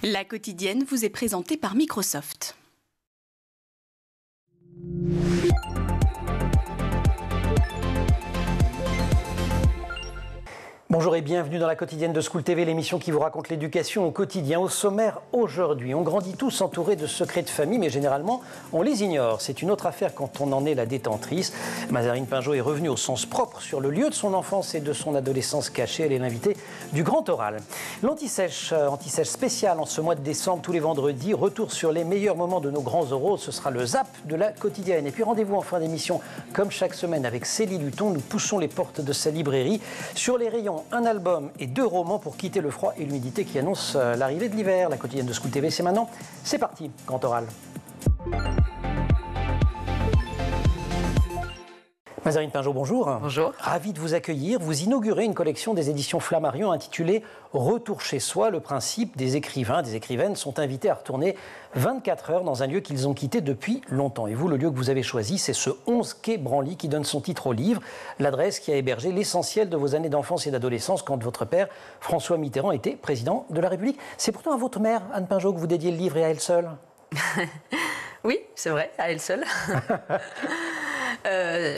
La quotidienne vous est présentée par Microsoft. Bonjour et bienvenue dans la quotidienne de School TV, l'émission qui vous raconte l'éducation au quotidien. Au sommaire aujourd'hui, on grandit tous entourés de secrets de famille, mais généralement on les ignore. C'est une autre affaire quand on en est la détentrice. Mazarine Pinjot est revenue au sens propre sur le lieu de son enfance et de son adolescence cachée. Elle est l'invitée du Grand Oral. L'anti-sèche spécial en ce mois de décembre, tous les vendredis. Retour sur les meilleurs moments de nos grands oraux. Ce sera le zap de la quotidienne. Et puis rendez-vous en fin d'émission, comme chaque semaine, avec Célie Luton. Nous poussons les portes de sa librairie. Sur les rayons, un album et 2 romans pour quitter le froid et l'humidité qui annoncent l'arrivée de l'hiver. La quotidienne de School TV, c'est maintenant. C'est parti, Grand Oral. Mazarine Pinjot, bonjour. Bonjour. Ravi de vous accueillir. Vous inaugurez une collection des éditions Flammarion intitulée « Retour chez soi ». Le principe, des écrivains, des écrivaines sont invités à retourner 24 heures dans un lieu qu'ils ont quitté depuis longtemps. Et vous, le lieu que vous avez choisi, c'est ce 11 quai Branly qui donne son titre au livre, l'adresse qui a hébergé l'essentiel de vos années d'enfance et d'adolescence quand votre père, François Mitterrand, était président de la République. C'est pourtant à votre mère, Anne Pinjot, que vous dédiez le livre et à elle seule. Oui, c'est vrai, à elle seule.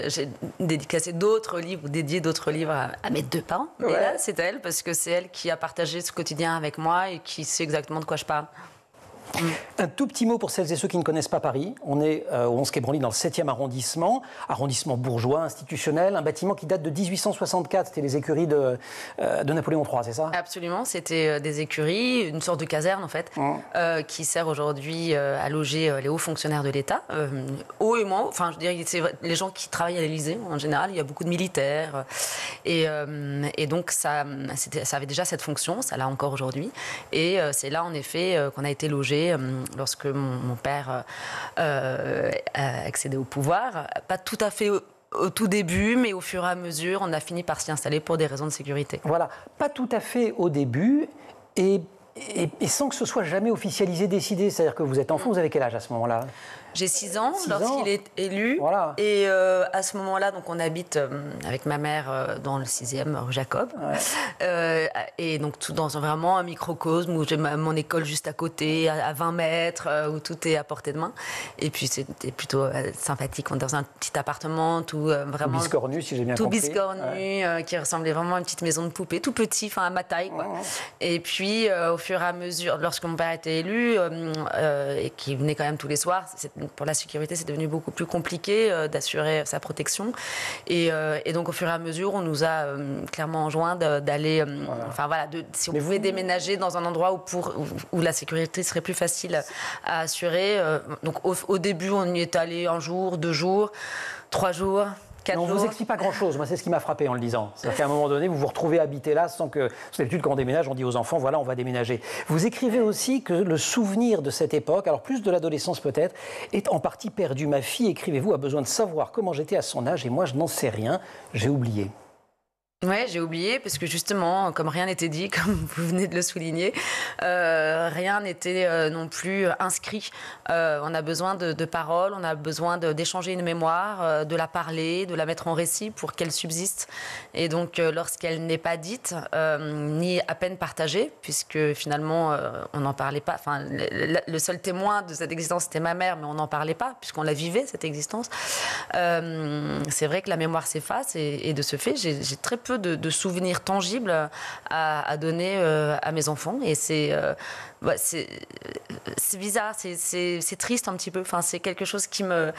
J'ai dédicacé d'autres livres, ou dédié d'autres livres à mes 2 parents. Mais là, c'est à elle, parce que c'est elle qui a partagé ce quotidien avec moi et qui sait exactement de quoi je parle. Un tout petit mot pour celles et ceux qui ne connaissent pas Paris. On est au 11 quai Branly dans le 7e arrondissement, arrondissement bourgeois, institutionnel, un bâtiment qui date de 1864. C'était les écuries de Napoléon III, c'est ça? Absolument, c'était des écuries, une sorte de caserne en fait, qui sert aujourd'hui à loger les hauts fonctionnaires de l'État, hauts et moins hauts. Enfin, je dirais, c'est les gens qui travaillent à l'Élysée en général. Il y a beaucoup de militaires et donc ça avait déjà cette fonction, ça l'a encore aujourd'hui. Et c'est là en effet qu'on a été logé lorsque mon père a accédé au pouvoir. Pas tout à fait au tout début, mais au fur et à mesure, on a fini par s'y installer pour des raisons de sécurité. Voilà, pas tout à fait au début et sans que ce soit jamais officialisé, décidé. C'est-à-dire que vous êtes enfant, vous avez quel âge à ce moment-là? J'ai 6 ans lorsqu'il est élu. Voilà. Et à ce moment-là, donc on habite avec ma mère dans le 6e, rue Jacob. Ouais. Et donc tout dans vraiment un microcosme où j'ai mon école juste à côté, à 20 mètres, où tout est à portée de main. Et puis c'était plutôt sympathique. On est dans un petit appartement, tout vraiment... Tout biscornu, si j'ai bien compris. Tout biscornu, qui ressemblait vraiment à une petite maison de poupée, tout petit, enfin à ma taille, quoi. Et puis au fur et à mesure, lorsque mon père était élu, et qui venait quand même tous les soirs, pour la sécurité, c'est devenu beaucoup plus compliqué d'assurer sa protection. Et donc, au fur et à mesure, on nous a clairement enjoint d'aller... Enfin, voilà, si on pouvait déménager dans un endroit où la sécurité serait plus facile à assurer. Donc, au début, on y est allé 1 jour, 2 jours, 3 jours... On ne vous explique pas grand-chose. Moi, c'est ce qui m'a frappé en le lisant. C'est-à-dire qu'à un moment donné, vous vous retrouvez habité là sans que... C'est d'habitude, quand on déménage, on dit aux enfants, voilà, on va déménager. Vous écrivez aussi que le souvenir de cette époque, alors plus de l'adolescence peut-être, est en partie perdu. Ma fille, écrivez-vous, a besoin de savoir comment j'étais à son âge et moi, je n'en sais rien. J'ai oublié. Ouais, j'ai oublié parce que justement, comme rien n'était dit, comme vous venez de le souligner, rien n'était non plus inscrit. On a besoin de paroles, on a besoin d'échanger une mémoire, de la parler, de la mettre en récit pour qu'elle subsiste. Et donc, lorsqu'elle n'est pas dite, ni à peine partagée, puisque finalement, on n'en parlait pas. Enfin, le seul témoin de cette existence, c'était ma mère, mais on n'en parlait pas, puisqu'on la vivait, cette existence. C'est vrai que la mémoire s'efface et de ce fait, j'ai très peu de souvenirs tangibles à donner à mes enfants. Et c'est bizarre, c'est triste un petit peu. Enfin, c'est quelque chose qui me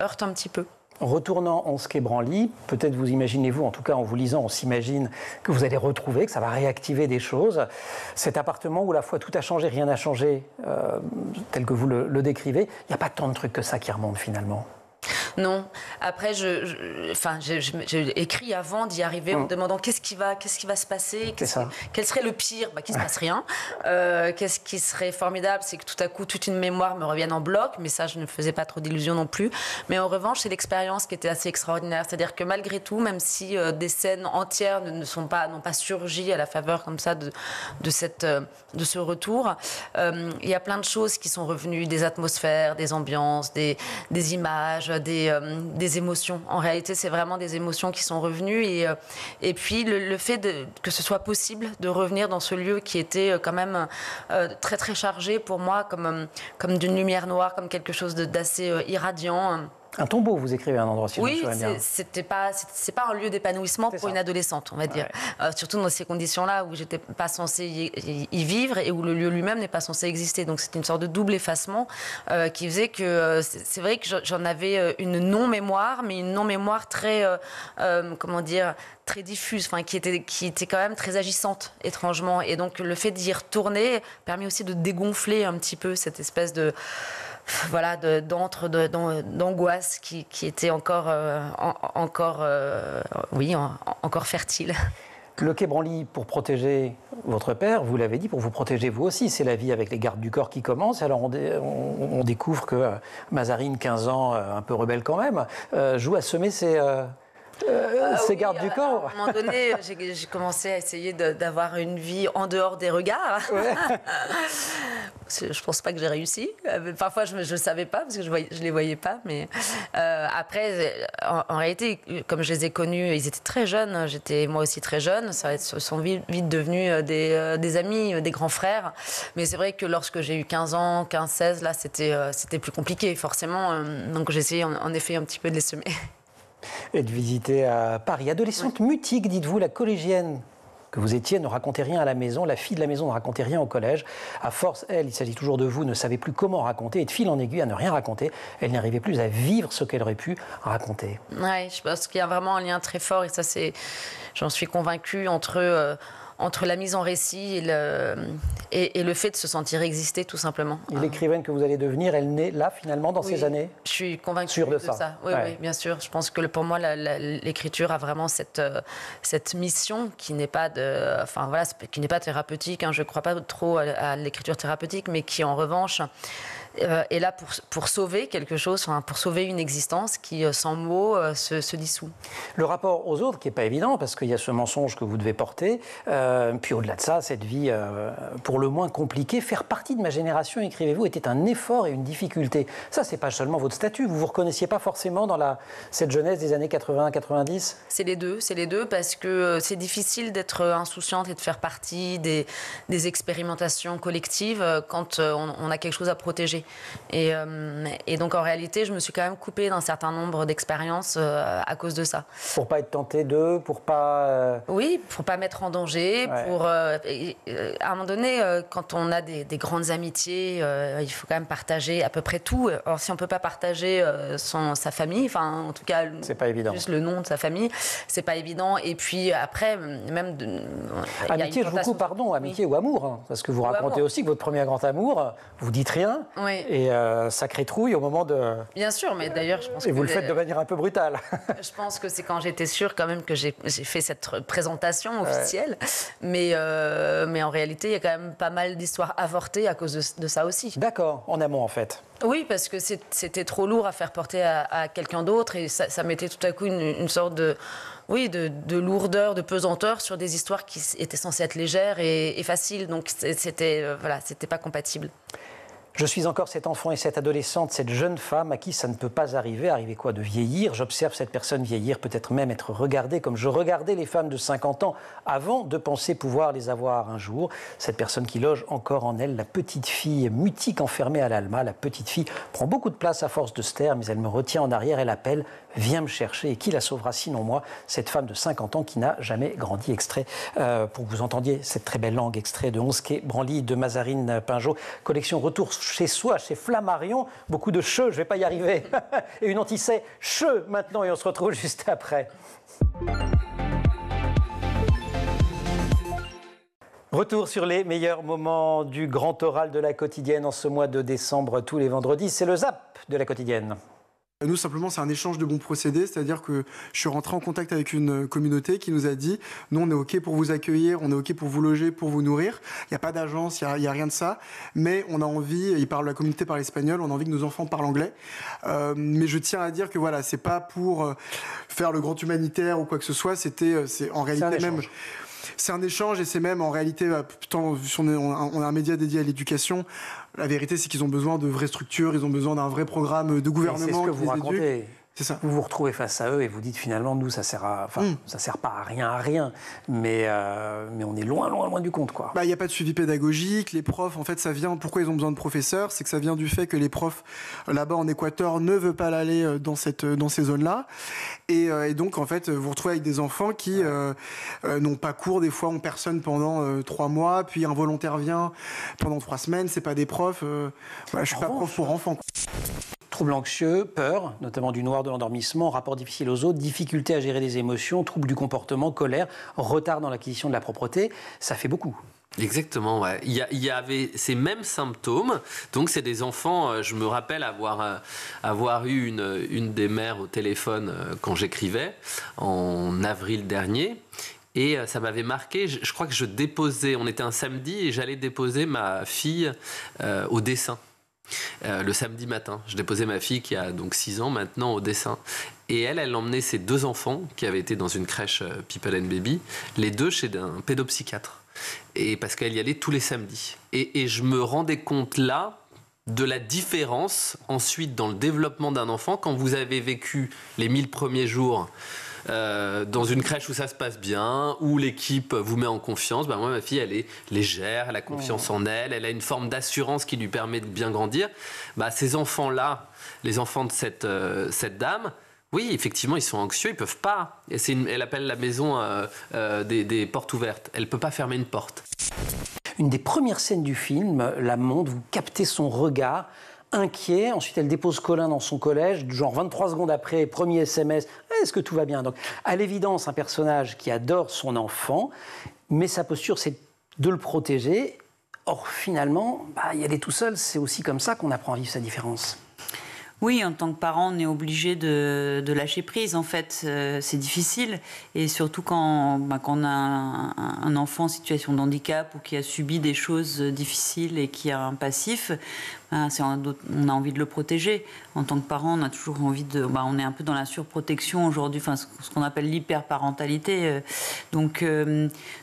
heurte un petit peu. Retournant 11 quai Branly, peut-être vous imaginez-vous, en tout cas en vous lisant, on s'imagine que vous allez retrouver, que ça va réactiver des choses. Cet appartement où à la fois tout a changé, rien n'a changé, tel que vous le décrivez, il n'y a pas tant de trucs que ça qui remontent finalement. Non. Après, j'ai écrit avant d'y arriver en me demandant qu'est-ce qui va se passer, quel serait le pire, qu'il ne se passe rien. Qu'est-ce qui serait formidable, c'est que tout à coup, toute une mémoire me revienne en bloc, mais ça, je ne faisais pas trop d'illusions non plus. Mais en revanche, c'est l'expérience qui était assez extraordinaire. C'est-à-dire que malgré tout, même si des scènes entières n'ont pas surgi à la faveur comme ça de ce retour, il y a plein de choses qui sont revenues, des atmosphères, des ambiances, des images, des des émotions. En réalité, c'est vraiment des émotions qui sont revenues. Et puis, le fait que ce soit possible de revenir dans ce lieu qui était quand même très, très chargé pour moi, comme d'une lumière noire, comme quelque chose d'assez irradiant. Un tombeau, vous écrivez un endroit, si je me souviens bien. C'est pas un lieu d'épanouissement pour une adolescente, on va dire. Surtout dans ces conditions-là où j'étais pas censée y vivre et où le lieu lui-même n'est pas censé exister. Donc c'était une sorte de double effacement qui faisait que c'est vrai que j'en avais une non-mémoire, mais une non-mémoire très, comment dire, très diffuse, qui était quand même très agissante, étrangement. Et donc le fait d'y retourner permet aussi de dégonfler un petit peu cette espèce de d'angoisse qui était encore fertile. Le quai Branly, pour protéger votre père, vous l'avez dit, pour vous protéger vous aussi, c'est la vie avec les gardes du corps qui commence. Alors on découvre que Mazarine, 15 ans, un peu rebelle quand même, joue à semer ses gardes du corps. À un moment donné, j'ai commencé à essayer d'avoir une vie en dehors des regards. Ouais. Je pense pas que j'ai réussi. Parfois, je ne savais pas parce que je les voyais pas. Mais après, en réalité, comme je les ai connus, ils étaient très jeunes. J'étais moi aussi très jeune. Ils sont vite devenus des amis, des grands frères. Mais c'est vrai que lorsque j'ai eu 15 ans, 15-16, là, c'était plus compliqué, forcément. Donc j'ai essayé en effet un petit peu de les semer. Et de visiter à Paris. Adolescente mutique, dites-vous, la collégienne que vous étiez ne racontait rien à la maison, la fille de la maison ne racontait rien au collège. À force, elle, il s'agit toujours de vous, ne savait plus comment raconter, et de fil en aiguille à ne rien raconter, elle n'arrivait plus à vivre ce qu'elle aurait pu raconter. Oui, je pense qu'il y a vraiment un lien très fort, et ça, j'en suis convaincue, entre la mise en récit et le fait de se sentir exister, tout simplement. Et l'écrivaine que vous allez devenir, elle naît là, finalement, dans ces années? Je suis convaincue de ça. Oui, oui, bien sûr. Je pense que pour moi, l'écriture a vraiment cette mission qui n'est pas qui n'est pas thérapeutique. Je ne crois pas trop à l'écriture thérapeutique, mais qui, en revanche, est là pour sauver quelque chose, pour sauver une existence qui, sans mots, se dissout. Le rapport aux autres qui n'est pas évident, parce qu'il y a ce mensonge que vous devez porter, puis au-delà de ça, cette vie pour le moins compliquée, faire partie de ma génération, écrivez-vous, était un effort et une difficulté. Ça, c'est pas seulement votre statut, vous ne vous reconnaissiez pas forcément dans cette jeunesse des années 80-90? C'est les deux, parce que c'est difficile d'être insouciante et de faire partie des expérimentations collectives quand on a quelque chose à protéger. Et donc, en réalité, je me suis quand même coupée d'un certain nombre d'expériences à cause de ça. Pour pas être tentée pour pas... Oui, pour pas mettre en danger, pour... à un moment donné, quand on a des grandes amitiés, il faut quand même partager à peu près tout. Alors, si on peut pas partager sa famille, en tout cas, c'est pas évident. Juste le nom de sa famille, c'est pas évident. Et puis après, même... amitié, je vous coupe, pardon, amitié ou amour, parce que vous racontez aussi que votre premier grand amour, vous dites rien. Oui. Et sacrée trouille au moment de... Bien sûr, mais d'ailleurs, je pense et vous le faites de manière un peu brutale. Je pense que c'est quand j'étais sûre quand même que j'ai fait cette présentation officielle. Mais en réalité, il y a quand même pas mal d'histoires avortées à cause de ça aussi. D'accord, en amont en fait. Oui, parce que c'était trop lourd à faire porter à quelqu'un d'autre et ça mettait tout à coup une sorte de lourdeur, de pesanteur sur des histoires qui étaient censées être légères et faciles. Donc c'était pas compatible. Je suis encore cet enfant et cette adolescente, cette jeune femme à qui ça ne peut pas arriver. Arriver quoi? De vieillir. J'observe cette personne vieillir, peut-être même être regardée comme je regardais les femmes de 50 ans avant de penser pouvoir les avoir un jour. Cette personne qui loge encore en elle, la petite fille mutique enfermée à l'Alma. La petite fille prend beaucoup de place à force de se taire, mais elle me retient en arrière, elle appelle, viens me chercher. Et qui la sauvera sinon moi? Cette femme de 50 ans qui n'a jamais grandi. Extrait, pour que vous entendiez cette très belle langue, extrait de 11 quai Branly de Mazarine Pinjot. Collection Retour chez soi, chez Flammarion. Beaucoup de che, je ne vais pas y arriver. Et une anti-c'est che maintenant, et on se retrouve juste après. Retour sur les meilleurs moments du grand oral de la quotidienne en ce mois de décembre, tous les vendredis. C'est le Zap de la quotidienne. Nous, simplement, c'est un échange de bons procédés, c'est-à-dire que je suis rentré en contact avec une communauté qui nous a dit « Nous, on est OK pour vous accueillir, on est OK pour vous loger, pour vous nourrir. Il n'y a pas d'agence, il n'y a rien de ça. Mais on a envie, la communauté parle espagnol, on a envie que nos enfants parlent anglais. Mais je tiens à dire que voilà, c'est pas pour faire le grand humanitaire ou quoi que ce soit, c'est en réalité même... C'est un échange et c'est même en réalité, on a un média dédié à l'éducation. La vérité, c'est qu'ils ont besoin de vraies structures, ils ont besoin d'un vrai programme de gouvernement. C'est ce que vous racontez. C'est ça. Vous vous retrouvez face à eux et vous dites finalement, nous, ça sert pas à rien, mais on est loin du compte, quoi. Il n'y a pas de suivi pédagogique. Les profs, en fait, ça vient. Pourquoi ils ont besoin de professeurs? C'est que ça vient du fait que les profs là-bas en Équateur ne veulent pas aller dans ces zones-là, et donc en fait, vous vous retrouvez avec des enfants qui n'ont pas cours, des fois ont personne pendant 3 mois, puis un volontaire vient pendant 3 semaines. C'est pas des profs. Je suis pas prof pour enfants, quoi. Troubles anxieux, peur, notamment du noir de l'endormissement, rapport difficile aux autres, difficulté à gérer des émotions, troubles du comportement, colère, retard dans l'acquisition de la propreté, ça fait beaucoup. Exactement, ouais. Il y avait ces mêmes symptômes. Donc, c'est des enfants. Je me rappelle avoir eu une des mères au téléphone quand j'écrivais en avril dernier. Et ça m'avait marqué. Je crois que je déposais. On était un samedi et j'allais déposer ma fille au dessin. Le samedi matin, je déposais ma fille qui a donc 6 ans maintenant au dessin. Et elle emmenait ses 2 enfants qui avaient été dans une crèche People and Baby, les 2 chez un pédopsychiatre. Et parce qu'elle y allait tous les samedis. Et je me rendais compte là de la différence ensuite dans le développement d'un enfant quand vous avez vécu les 1000 premiers jours dans une crèche où ça se passe bien, où l'équipe vous met en confiance. Moi, ma fille, elle est légère, elle a confiance en elle, elle a une forme d'assurance qui lui permet de bien grandir. Ces enfants-là, les enfants de cette dame, oui, effectivement, ils sont anxieux, ils peuvent pas. Elle appelle la maison des portes ouvertes. Elle peut pas fermer une porte. Une des premières scènes du film la montre, vous captez son regard inquiet. Ensuite, elle dépose Colin dans son collège. Genre 23 secondes après, premier SMS. Est-ce que tout va bien? Donc, à l'évidence, un personnage qui adore son enfant, mais sa posture, c'est de le protéger. Or, finalement, y aller tout seul, c'est aussi comme ça qu'on apprend à vivre sa différence. Oui, en tant que parent, on est obligé de lâcher prise. En fait, c'est difficile. Et surtout quand on a un enfant en situation de handicap ou qui a subi des choses difficiles et qui a un passif, on a envie de le protéger. En tant que parent, on a toujours envie de... on est un peu dans la surprotection aujourd'hui, ce qu'on appelle l'hyperparentalité. Donc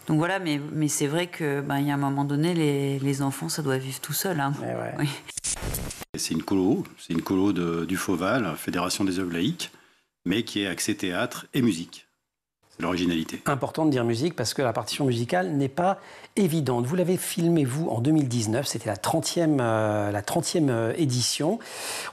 voilà, mais c'est vrai qu'il y a un moment donné, les enfants, ça doit vivre tout seul. Hein. Ouais. Oui. C'est une colo du Fauval, Fédération des œuvres laïques, mais qui est axée théâtre et musique. C'est l'originalité. Important de dire musique parce que la partition musicale n'est pas évidente. Vous l'avez filmé, vous, en 2019, c'était la 30e édition.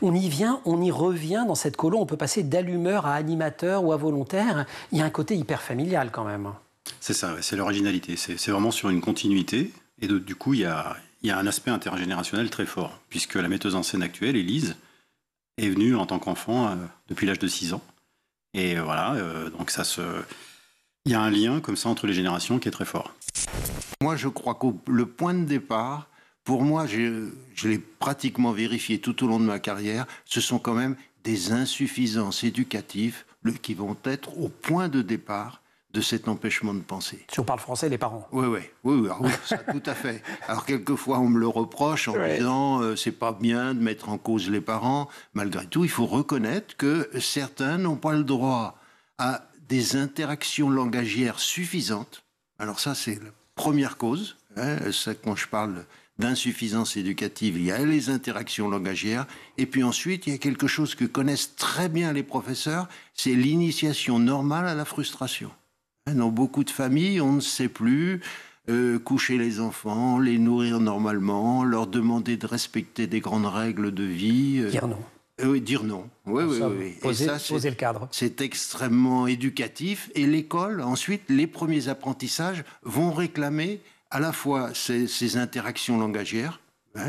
On y revient dans cette colo, on peut passer d'allumeur à animateur ou à volontaire. Il y a un côté hyper familial quand même. C'est ça, ouais, c'est l'originalité. C'est vraiment sur une continuité. Et du coup, il y a un aspect intergénérationnel très fort, puisque la metteuse en scène actuelle, Élise, est venue en tant qu'enfant depuis l'âge de 6 ans. Et voilà, donc il y a un lien comme ça entre les générations qui est très fort. Moi, je crois que le point de départ, pour moi, je l'ai pratiquement vérifié tout au long de ma carrière, ce sont quand même des insuffisances éducatives qui vont être au point de départ de cet empêchement de penser. Si on parle français, les parents. Oui, ça, tout à fait. Alors, quelquefois, on me le reproche en disant c'est pas bien de mettre en cause les parents. Malgré tout, il faut reconnaître que certains n'ont pas le droit à des interactions langagières suffisantes. Alors ça, c'est la première cause. Quand je parle d'insuffisance éducative, il y a les interactions langagières. Et puis ensuite, il y a quelque chose que connaissent très bien les professeurs, c'est l'initiation normale à la frustration. Dans beaucoup de familles, on ne sait plus coucher les enfants, les nourrir normalement, leur demander de respecter des grandes règles de vie. Dire non. Oui, dire non. Oui. Poser le cadre. C'est extrêmement éducatif. Et l'école, ensuite, les premiers apprentissages vont réclamer à la fois ces interactions langagières,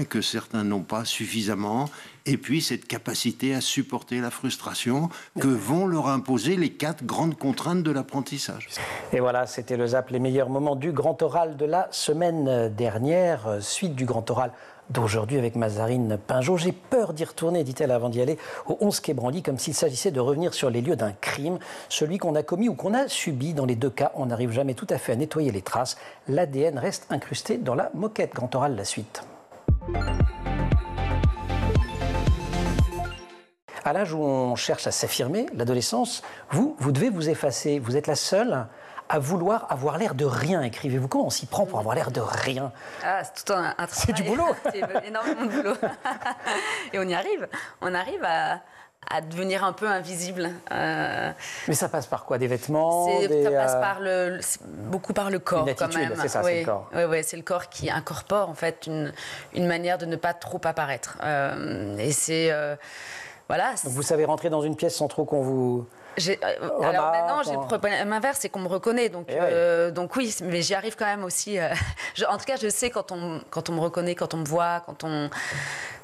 que certains n'ont pas suffisamment, et puis cette capacité à supporter la frustration que vont leur imposer les 4 grandes contraintes de l'apprentissage. Et voilà, c'était le ZAP, les meilleurs moments du grand oral de la semaine dernière, suite du grand oral d'aujourd'hui avec Mazarine Pinjot. J'ai peur d'y retourner, dit-elle avant d'y aller, au 11 quai Branly, comme s'il s'agissait de revenir sur les lieux d'un crime, celui qu'on a commis ou qu'on a subi. Dans les 2 cas, on n'arrive jamais tout à fait à nettoyer les traces. L'ADN reste incrusté dans la moquette. Grand oral, la suite. À l'âge où on cherche à s'affirmer, l'adolescence, vous devez vous effacer. Vous êtes la seule à vouloir avoir l'air de rien. Écrivez-vous, comment on s'y prend pour avoir l'air de rien? C'est tout un travail. C'est du boulot. C'est énormément de boulot. Et on y arrive. On arrive à devenir un peu invisible. Mais ça passe par quoi? Des vêtements? Ça passe beaucoup par le corps, une attitude, quand même. C'est ça, c'est le corps. Oui, c'est le corps qui incorpore en fait une manière de ne pas trop apparaître. Et c'est voilà. Donc vous savez rentrer dans une pièce sans trop qu'on vous... Alors maintenant, j'ai le problème inverse, c'est qu'on me reconnaît. Donc oui, mais j'y arrive quand même aussi. En tout cas, je sais quand on me reconnaît, quand on me voit,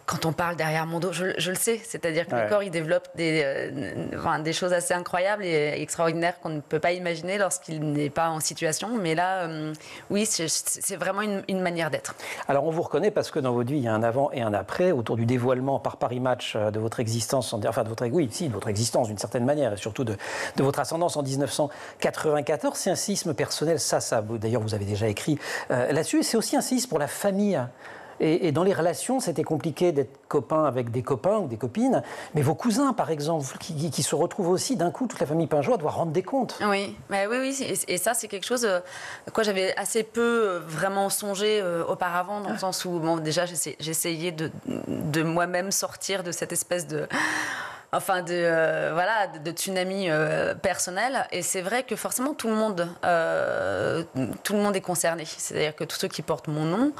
quand on parle derrière mon dos, je le sais. C'est-à-dire que le corps, il développe des choses assez incroyables et extraordinaires qu'on ne peut pas imaginer lorsqu'il n'est pas en situation. Mais là, oui, c'est vraiment une manière d'être. Alors, on vous reconnaît parce que dans votre vie, il y a un avant et un après, autour du dévoilement par Paris Match de votre existence, de votre existence d'une certaine manière, et surtout de votre ascendance en 1994. C'est un séisme personnel, ça. D'ailleurs, vous avez déjà écrit là-dessus. Et c'est aussi un séisme pour la famille. Et dans les relations, c'était compliqué d'être copain avec des copains ou des copines. Mais vos cousins, par exemple, qui se retrouvent aussi d'un coup, toute la famille Pinjot doit rendre des comptes. Oui. Et ça, c'est quelque chose à quoi j'avais assez peu vraiment songé auparavant, dans le sens où, déjà, j'essayais de moi-même sortir de cette espèce de tsunami personnel. Et c'est vrai que forcément tout le monde est concerné. C'est-à-dire que tous ceux qui portent mon nom,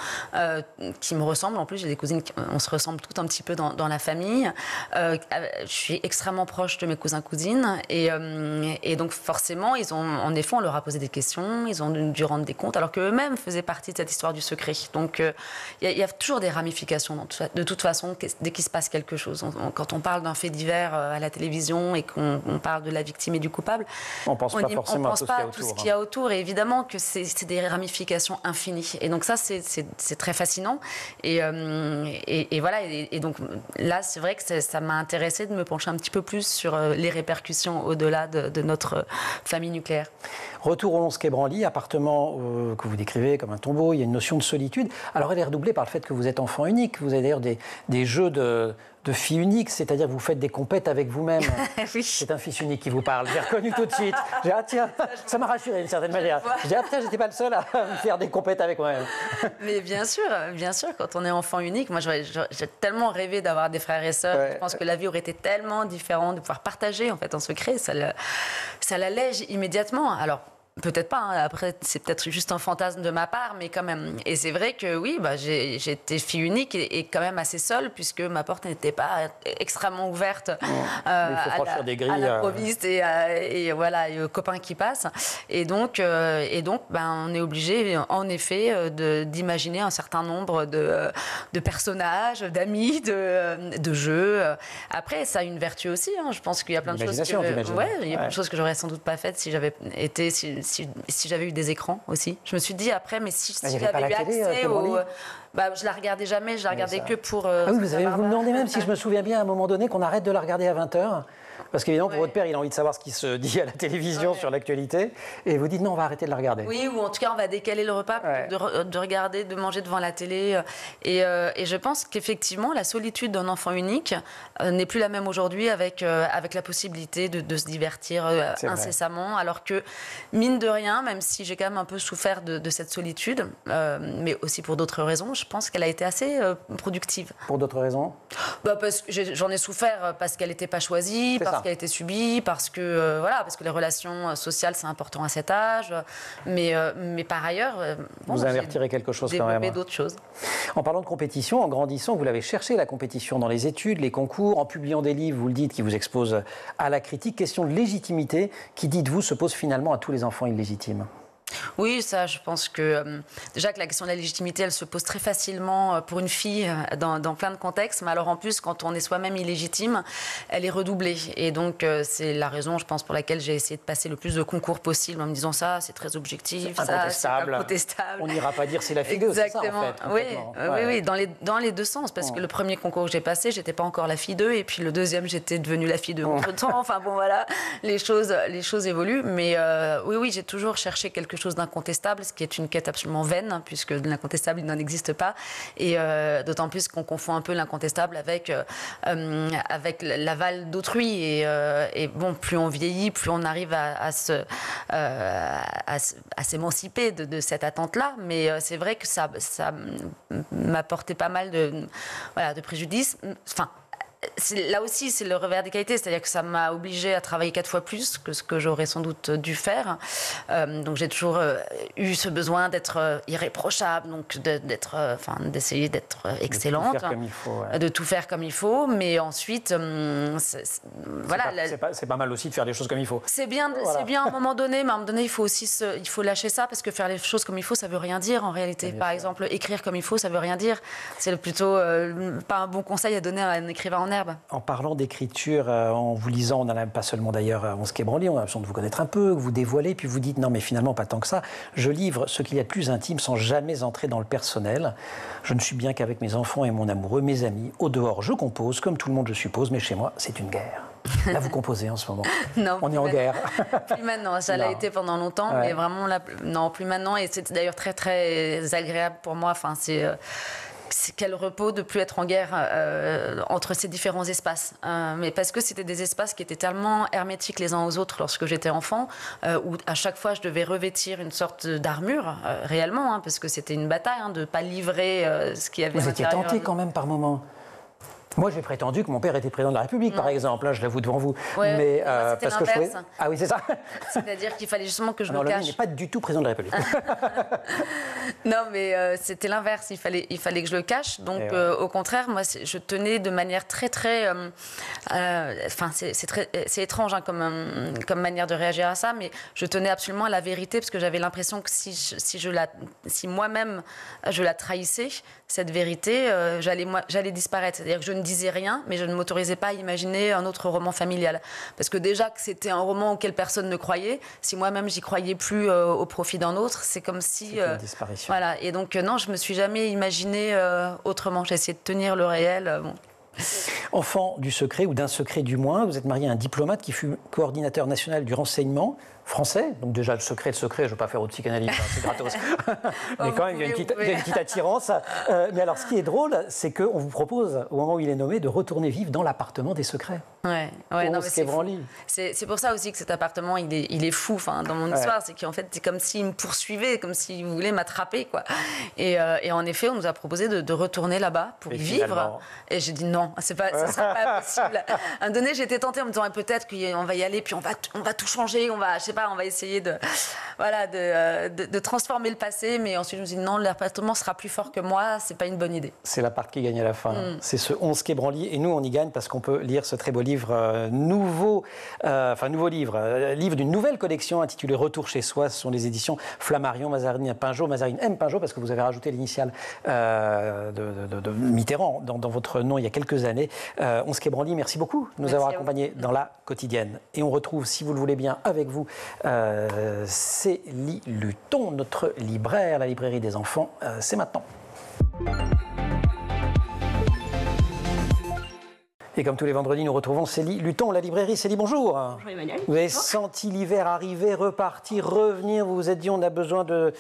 qui me ressemblent, en plus j'ai des cousines, on se ressemble toutes un petit peu dans la famille. Je suis extrêmement proche de mes cousins-cousines et donc forcément en effet on leur a posé des questions, ils ont dû rendre des comptes alors qu'eux-mêmes faisaient partie de cette histoire du secret. Donc il y a toujours des ramifications de toute façon dès qu'il se passe quelque chose. Quand on parle d'un fait divers à la télévision et qu'on parle de la victime et du coupable, on pense pas forcément à tout ce qu'il y a autour. Et évidemment que c'est des ramifications infinies. Et donc ça, c'est très fascinant. Et voilà. Et donc là, c'est vrai que ça m'a intéressée de me pencher un petit peu plus sur les répercussions au-delà de notre famille nucléaire. Retour au 11 quai Branly, appartement que vous décrivez comme un tombeau. Il y a une notion de solitude. Alors elle est redoublée par le fait que vous êtes enfant unique. Vous avez d'ailleurs des jeux de filles uniques, c'est-à-dire que vous faites des compètes avec vous-même. Oui. C'est un fils unique qui vous parle. J'ai reconnu tout de suite. J'ai dit, ah tiens, ça m'a rassuré d'une certaine manière. J'ai dit, ah putain, j'étais pas le seul à me faire des compètes avec moi-même. Mais bien sûr, quand on est enfant unique, moi j'ai tellement rêvé d'avoir des frères et sœurs. Ouais. Je pense que la vie aurait été tellement différente, de pouvoir partager en fait en secret, ça l'allège immédiatement. Alors, peut-être pas, hein. Après c'est peut-être juste un fantasme de ma part, mais quand même. Et c'est vrai que oui, j'étais fille unique et quand même assez seule, puisque ma porte n'était pas extrêmement ouverte à l'improviste et aux copains qui passent. Et donc on est obligé, en effet, d'imaginer un certain nombre de personnages, d'amis, de jeux. Après, ça a une vertu aussi, hein. Je pense qu'il y a plein de choses plein de choses que j'aurais sans doute pas faites si j'avais été... Si j'avais eu des écrans aussi. Je me suis dit après, mais si j'avais eu accès au... je la regardais jamais, je la regardais que pour... vous me demandez même si je me souviens bien à un moment donné qu'on arrête de la regarder à 20h. Parce qu'évidemment, pour votre père, il a envie de savoir ce qui se dit à la télévision sur l'actualité. Et vous dites non, on va arrêter de la regarder. Oui, ou en tout cas, on va décaler le repas de regarder, de manger devant la télé. Et je pense qu'effectivement, la solitude d'un enfant unique n'est plus la même aujourd'hui avec la possibilité de se divertir incessamment. Alors que, mine de rien, même si j'ai quand même un peu souffert de cette solitude, mais aussi pour d'autres raisons, je pense qu'elle a été assez productive. Pour d'autres raisons ? Parce que j'en ai souffert parce qu'elle n'était pas choisie, parce qu'elle a été subie, parce que les relations sociales c'est important à cet âge, mais par ailleurs, vous avez retiré quelque chose quand même. Développé d'autres choses. En parlant de compétition, en grandissant, vous l'avez cherché la compétition dans les études, les concours, en publiant des livres, vous le dites, qui vous exposent à la critique. Question de légitimité, qui dites-vous se pose finalement à tous les enfants illégitimes. Oui, ça, je pense que déjà que la question de la légitimité, elle se pose très facilement pour une fille dans plein de contextes. Mais alors en plus, quand on est soi-même illégitime, elle est redoublée. Et donc c'est la raison, je pense, pour laquelle j'ai essayé de passer le plus de concours possible en me disant ça, c'est très objectif, ça, c'est incontestable. On n'ira pas dire c'est la fille 2, c'est ça en fait. Oui, dans les deux sens. Parce que le premier concours que j'ai passé, j'étais pas encore la fille 2, et puis le deuxième, j'étais devenue la fille 2 entre-temps. Enfin bon, voilà, les choses évoluent. Mais oui, j'ai toujours cherché quelque chose d'incontestable, ce qui est une quête absolument vaine, puisque l'incontestable, il n'en existe pas. Et d'autant plus qu'on confond un peu l'incontestable avec l'aval d'autrui. Et bon, plus on vieillit, plus on arrive à s'émanciper de cette attente-là. Mais c'est vrai que ça m'a porté pas mal de préjudices. Enfin, là aussi, c'est le revers des qualités, c'est-à-dire que ça m'a obligée à travailler 4 fois plus que ce que j'aurais sans doute dû faire. Donc j'ai toujours eu ce besoin d'être irréprochable, donc d'essayer d'être excellente, de tout faire comme il faut, mais ensuite, voilà. C'est pas mal aussi de faire les choses comme il faut. C'est bien à un moment donné, mais à un moment donné, il faut lâcher ça, parce que faire les choses comme il faut, ça veut rien dire en réalité. Par exemple, écrire comme il faut, ça veut rien dire. C'est plutôt pas un bon conseil à donner à un écrivain en herbe. En parlant d'écriture, en vous lisant, on n'en a pas seulement d'ailleurs On se branli, on a l'impression de vous connaître un peu, que vous dévoilez, puis vous dites non mais finalement pas tant que ça. Je livre ce qu'il y a de plus intime sans jamais entrer dans le personnel. Je ne suis bien qu'avec mes enfants et mon amoureux, mes amis. Au dehors, je compose, comme tout le monde je suppose, mais chez moi, c'est une guerre. Là, vous composez en ce moment. Non, on est en guerre. Plus maintenant, ça l'a été pendant longtemps, mais vraiment, non, plus maintenant. Et c'est d'ailleurs très, très agréable pour moi. Enfin, c'est quel repos de plus être en guerre entre ces différents espaces. Mais parce que c'était des espaces qui étaient tellement hermétiques les uns aux autres lorsque j'étais enfant, où à chaque fois je devais revêtir une sorte d'armure, réellement, parce que c'était une bataille de ne pas livrer ce qu'il y avait à l'intérieur. Vous étiez tenté quand même par moments. Moi, j'ai prétendu que mon père était président de la République, par exemple. Là, je l'avoue devant vous. Ouais, mais parce que je Ah oui, c'est ça. C'est-à-dire qu'il fallait justement que je le cache. Il n'est pas du tout président de la République. Non, mais c'était l'inverse. Il fallait que je le cache. Donc, au contraire, moi, je tenais de manière très, très. C'est étrange comme manière de réagir à ça, mais je tenais absolument à la vérité parce que j'avais l'impression que si moi-même je la trahissais, cette vérité, j'allais disparaître. C'est-à-dire que je ne disais rien, mais je ne m'autorisais pas à imaginer un autre roman familial. Parce que déjà que c'était un roman auquel personne ne croyait, si moi-même j'y croyais plus au profit d'un autre, c'est comme si... C'est une disparition. Voilà. Et donc, non, je me suis jamais imaginée autrement. J'ai essayé de tenir le réel. Bon. Enfant du secret, ou d'un secret du moins, vous êtes marié à un diplomate qui fut coordinateur national du renseignement français. Donc déjà, le secret, je ne vais pas faire au psychanalyse, c'est gratos. Mais quand même, il y a une petite attirance. Mais alors, ce qui est drôle, c'est qu'on vous propose, au moment où il est nommé, de retourner vivre dans l'appartement des secrets. C'est pour ça aussi que cet appartement, il est fou. Enfin, dans mon histoire, c'est qu'en fait, c'est comme s'il me poursuivait, comme s'il voulait m'attraper, quoi. Et en effet, on nous a proposé de retourner là-bas pour y vivre. Et j'ai dit non, ça sera pas possible. À un moment donné, j'étais tentée en me disant peut-être qu'on va y aller, puis on va tout changer, on va essayer de transformer le passé. Mais ensuite, je me suis dit non, l'appartement sera plus fort que moi, c'est pas une bonne idée. C'est l'appart qui gagne à la fin. C'est ce 11 quai Branly. Et nous, on y gagne parce qu'on peut lire ce très beau livre, nouveau livre d'une nouvelle collection intitulée Retour chez soi. Ce sont les éditions Flammarion, Mazarine Pinjot, Mazarine M. Pinjot, parce que vous avez rajouté l'initiale de Mitterrand dans votre nom il y a quelques années. 11 quai Branly, merci beaucoup de nous avoir accompagnés dans la quotidienne. Et on retrouve, si vous le voulez bien, avec vous, Célie Luton, notre libraire, la librairie des enfants. C'est maintenant. Et comme tous les vendredis, nous retrouvons Célie Luton, la librairie. Célie, bonjour. Bonjour Emmanuel. Vous avez senti l'hiver arriver, repartir, revenir. Vous vous êtes dit, on a besoin de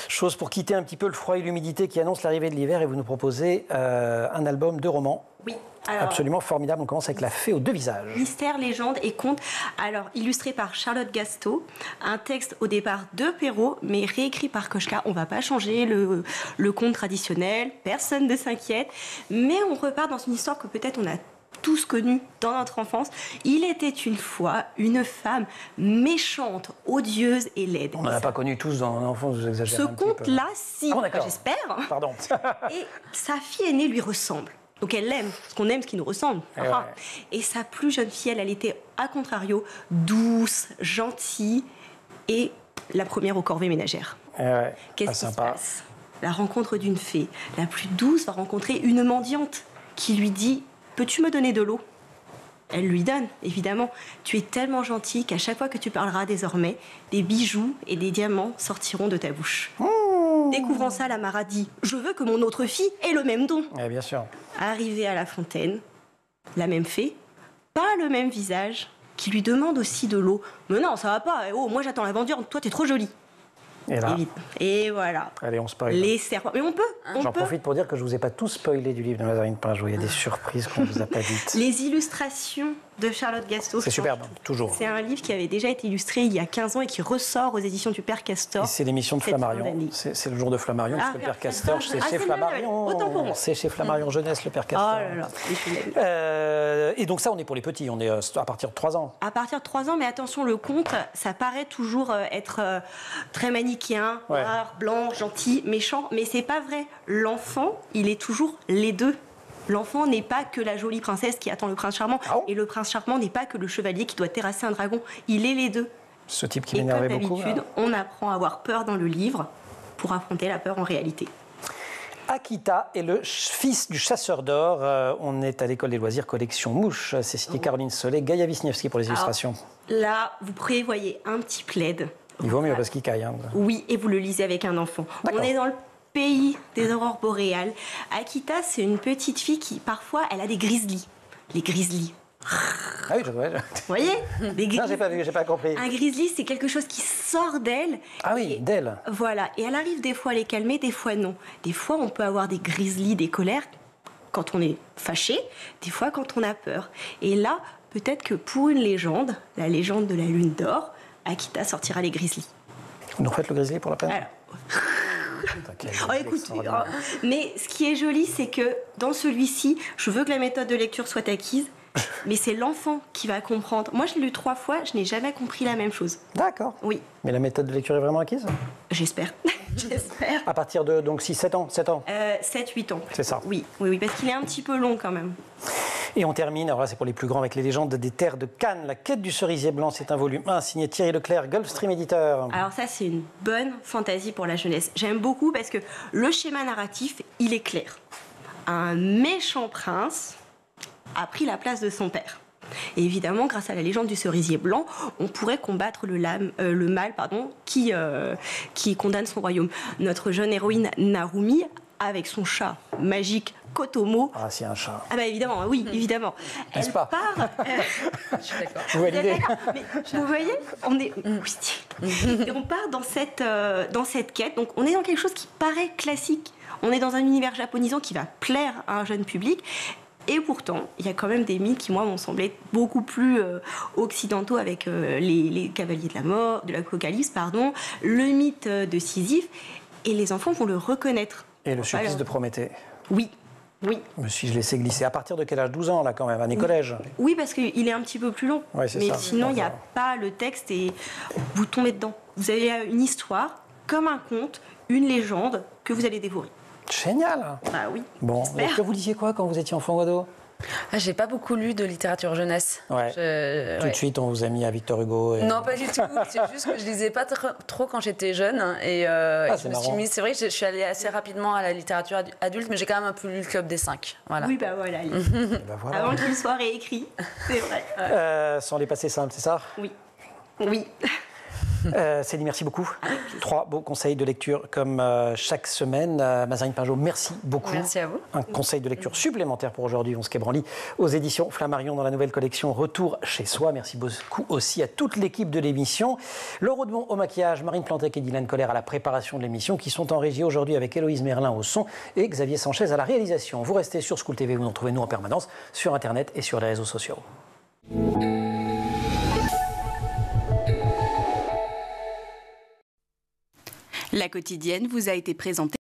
choses pour quitter un petit peu le froid et l'humidité qui annoncent l'arrivée de l'hiver. Et vous nous proposez un album de romans. Oui. Alors, absolument formidable. On commence avec La Fée aux deux visages. Mystère, légende et conte. Alors, illustré par Charlotte Gasteau. Un texte au départ de Perrault, mais réécrit par Kochka. On ne va pas changer le conte traditionnel. Personne ne s'inquiète. Mais on repart dans une histoire que peut-être on a tous connus dans notre enfance. Il était une fois une femme méchante, odieuse et laide. On n'en a pas connu tous dans l'enfance, vous exagérez ce un petit peu. conte-là, si, j'espère. Pardon. Et sa fille aînée lui ressemble. Donc elle l'aime, parce qu'on aime ce qui nous ressemble. Et sa plus jeune fille, elle était, à contrario, douce, gentille et la première aux corvées ménagères. Qu'est-ce qui se passe? La rencontre d'une fée. La plus douce va rencontrer une mendiante qui lui dit « Peux-tu me donner de l'eau ?» Elle lui donne, évidemment. Tu es tellement gentil qu'à chaque fois que tu parleras désormais, des bijoux et des diamants sortiront de ta bouche. Découvrant ça, la Mara dit « Je veux que mon autre fille ait le même don. » Bien sûr. Arrivée à la fontaine, la même fée, pas le même visage, qui lui demande aussi de l'eau. « Mais non, ça va pas. Oh, moi j'attends la vendiante, toi t'es trop jolie. » Et voilà. Allez, on spoil. Les serpents. Mais on peut. J'en profite pour dire que je ne vous ai pas tout spoilé du livre de Mazarine Pinjot. Il y a des surprises qu'on ne vous a pas dites. Les illustrations de Charlotte Gastaut. C'est superbe, toujours. C'est un livre qui avait déjà été illustré il y a 15 ans et qui ressort aux éditions du Père Castor. Et c'est l'émission de Flammarion. C'est le jour de Flammarion, parce que le Père Castor, c'est chez Flammarion. Autant pour moi. C'est chez Flammarion Jeunesse, le Père Castor. Oh là là. Et donc ça, on est pour les petits. On est à partir de 3 ans. À partir de 3 ans, mais attention, le conte, ça paraît toujours être très manichéen, noir, blanc, gentil, méchant, mais c'est pas vrai. L'enfant, il est toujours les deux. L'enfant n'est pas que la jolie princesse qui attend le prince charmant, et le prince charmant n'est pas que le chevalier qui doit terrasser un dragon. Il est les deux. Ce type qui m'énervait beaucoup. Et comme d'habitude, on apprend à avoir peur dans le livre pour affronter la peur en réalité. Akita est le fils du chasseur d'or. On est à l'école des loisirs collection Mouche. C'est signé Caroline Solé, Gaïa Wisniewski pour les illustrations. Là, vous prévoyez un petit plaid. Il vaut mieux parce qu'il caille. Hein. Oui, et vous le lisez avec un enfant. On est dans le pays des aurores boréales. Akita, c'est une petite fille qui, parfois, elle a des grizzlies. Les grizzlies. Ah oui, je vois. Vous voyez Non, j'ai pas vu, j'ai pas compris. Un grizzly, c'est quelque chose qui sort d'elle. Ah oui, d'elle. Voilà. Et elle arrive des fois à les calmer, des fois non. Des fois, on peut avoir des grizzlies, des colères, quand on est fâché, des fois quand on a peur. Et là, peut-être que pour une légende, la légende de la Lune d'Or, Akita sortira les grizzlies. Vous nous refaites le grizzly pour la peine? Alors. Oh, écoute, mais ce qui est joli, c'est que dans celui-ci, je veux que la méthode de lecture soit acquise, mais c'est l'enfant qui va comprendre. Moi, je l'ai lu 3 fois, je n'ai jamais compris la même chose. D'accord. Oui. Mais la méthode de lecture est vraiment acquise? J'espère. J'espère. À partir de, donc, 7 ans 7 ans 7-8 ans. C'est ça. Oui, parce qu'il est un petit peu long quand même. Et on termine, alors là c'est pour les plus grands, avec les légendes des terres de Cannes. La quête du cerisier blanc, c'est un volume 1 signé Thierry Leclerc, Gulfstream éditeur. Alors ça, c'est une bonne fantaisie pour la jeunesse. J'aime beaucoup parce que le schéma narratif, il est clair. Un méchant prince a pris la place de son père. Et évidemment, grâce à la légende du cerisier blanc, on pourrait combattre le mal qui condamne son royaume. Notre jeune héroïne Narumi, avec son chat magique Kotomo. Ah, c'est un chat. Ah bah évidemment, oui, évidemment. N'est-ce pas? Part. Je suis d'accord. Vous validez? Mais vous voyez, on est. Oui. Et on part dans cette quête. Donc on est dans quelque chose qui paraît classique. On est dans un univers japonisant qui va plaire à un jeune public. Et pourtant, il y a quand même des mythes qui, moi, m'ont semblé beaucoup plus occidentaux avec les cavaliers de la mort, de l'Apocalypse, pardon, le mythe de Sisyphe. Et les enfants vont le reconnaître. Et le supplice de Prométhée. Oui. Me suis-je laissé glisser. À partir de quel âge? 12 ans, là, quand même, année collège? Oui, parce qu'il est un petit peu plus long. Ouais, c'est mais ça. sinon, il n'y a pas le texte et vous tombez dedans. Vous avez une histoire, comme un conte, une légende que vous allez dévorer. Génial. Ah oui. Bon, que vous lisiez quoi quand vous étiez enfant ou ado? J'ai pas beaucoup lu de littérature jeunesse. Tout de suite, on vous a mis à Victor Hugo. Non, pas du tout. C'est juste que je lisais pas trop quand j'étais jeune. Et je me suis mise. C'est vrai que je suis allée assez rapidement à la littérature adulte, mais j'ai quand même un peu lu le Club des 5. Voilà. Oui, bah voilà. Avant qu'il soit réécrit, c'est vrai. Sans les passer simples, c'est ça? Oui. Céline, merci beaucoup. 3 beaux conseils de lecture comme chaque semaine. Mazarine Pinjot, merci beaucoup. Merci à vous. Un conseil de lecture supplémentaire pour aujourd'hui, On se branly aux éditions Flammarion dans la nouvelle collection Retour chez soi. Merci beaucoup aussi à toute l'équipe de l'émission. Laure Audemont au maquillage, Marine Plantec et Dylan Colère à la préparation de l'émission qui sont en régie aujourd'hui avec Héloïse Merlin au son et Xavier Sanchez à la réalisation. Vous restez sur School TV, vous nous retrouvez nous en permanence sur Internet et sur les réseaux sociaux. La quotidienne vous a été présentée